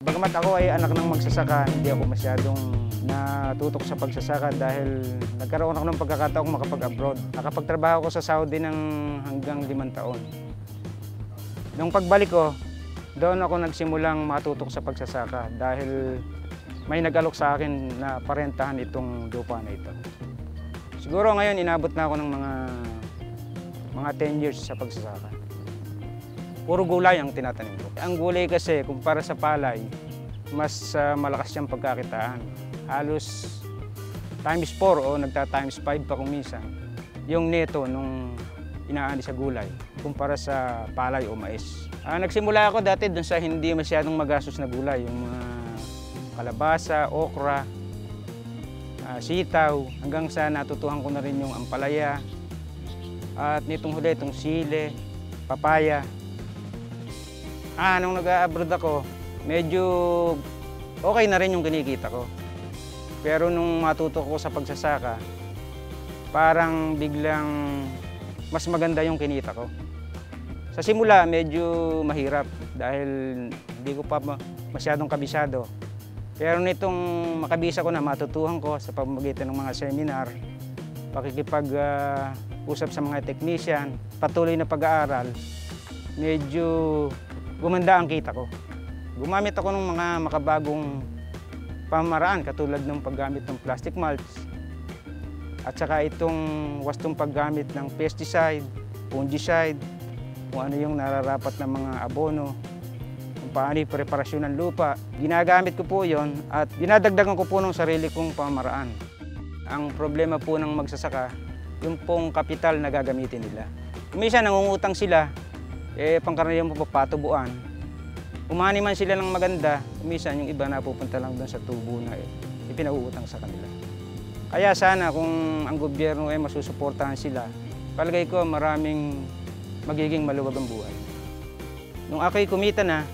Bagamat ako ay anak ng magsasaka, hindi ako masyadong natutok sa pagsasaka dahil nagkaroon ako ng pagkakataong makapag-abroad. Nakapagtrabaho ako sa Saudi ng hanggang 5 taon. Nung pagbalik ko, doon ako nagsimulang matutok sa pagsasaka dahil may nag-alok sa akin na parentahan itong lupa na ito. Siguro ngayon inabot na ako ng mga 10 years sa pagsasaka. Puro gulay ang tinatanim ko. Ang gulay kasi kumpara sa palay, mas malakas siyang pagkakitaan. Halos times 4 o nagta-times 5 pa kung minsan yung neto nung inaani sa gulay kumpara sa palay o mais. Nagsimula ako dati dun sa hindi masyadong magastos na gulay, yung mga kalabasa, okra, sitaw, hanggang sa natutuhan ko na rin yung ampalaya at nitong huli itong sile, papaya. Nung nag-abroad ako, medyo okay na rin yung kinikita ko. Pero nung matuto ko sa pagsasaka, parang biglang mas maganda yung kinita ko. Sa simula, medyo mahirap dahil hindi ko pa masyadong kabisado. Pero nitong makabisa ko na, matutuhan ko sa pamamagitan ng mga seminar, pakikipag-usap sa mga technician, patuloy na pag-aaral, medyo gumanda ang kita ko. Gumamit ako ng mga makabagong pamamaraan katulad ng paggamit ng plastic mulch at saka itong wastong paggamit ng pesticide, fungicide, kung ano yung nararapat ng mga abono, kung paano yung preparasyon ng lupa. Ginagamit ko po yon at dinadagdagan ko po ng sarili kong pamamaraan. Ang problema po ng magsasaka, yung pong kapital na gagamitin nila. Minsan nangungutang sila, pangkaraniwan po patubuan. Umani man sila ng maganda, minsan yung iba napupunta lang doon sa tubo na ipinauutang sa kanila. Kaya sana kung ang gobyerno ay masusuportahan sila, palagay ko maraming magiging maluwag ang buhay. Nung ako'y kumita na,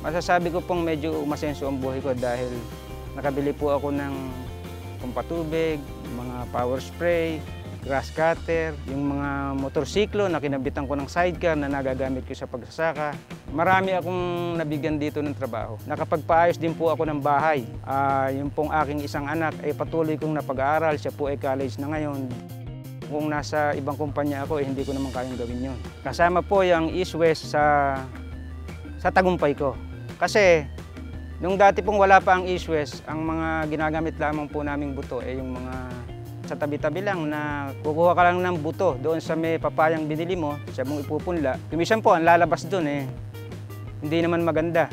masasabi ko pong medyo umasenso ang buhay ko dahil nakabili po ako ng pampatubig, mga power spray, grass cutter, yung mga motorsiklo na kinabitan ko ng sidecar na nagagamit ko sa pagsasaka. Marami akong nabigyan dito ng trabaho. Nakapagpaayos din po ako ng bahay. Yung pong aking isang anak ay patuloy kong napag-aaral. Siya po ay college na ngayon. Kung nasa ibang kumpanya ako, hindi ko naman kayang gawin yun. Kasama po yung East-West sa tagumpay ko. Kasi nung dati pong wala pa ang East-West, ang mga ginagamit lamang po naming buto ay yung mga sa tabi-tabi lang na kukuha ka lang ng buto doon sa may papayang binili mo, siya mong ipupunla. Kumisan po, ang lalabas doon hindi naman maganda.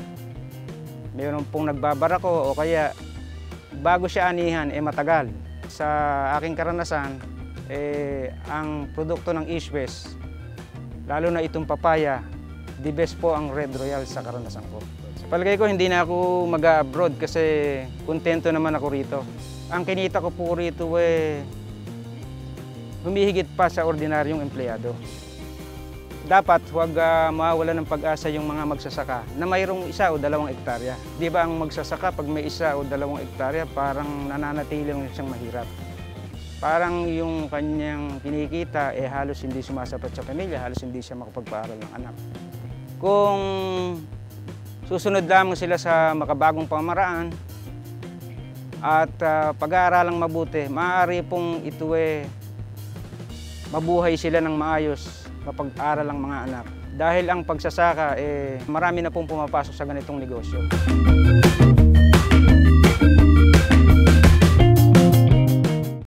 Mayroon pong nagbabara ko o kaya bago siya anihan, matagal. Sa aking karanasan, ang produkto ng East-West, lalo na itong papaya, the best po ang Red Royal sa karanasan ko. Sa palagay ko, hindi na ako mag-abroad kasi kontento naman ako rito. Ang kinita ko po rito humihigit pa sa ordinaryong empleyado. Dapat huwag mawawalan ng pag-asa yung mga magsasaka na mayroong 1 o 2 hektarya. Di ba ang magsasaka pag may 1 o 2 hektarya parang nananatili lang siyang mahirap. Parang yung kanyang kinikita halos hindi sumasapat sa pamilya, halos hindi siya makapagpaaral ng anak. Kung susunod lamang sila sa makabagong pamamaraan, at pag-aaralang mabuti, maaari pong ito mabuhay sila ng maayos, mapag-aral ang mga anak. Dahil ang pagsasaka, marami na pong pumapasok sa ganitong negosyo.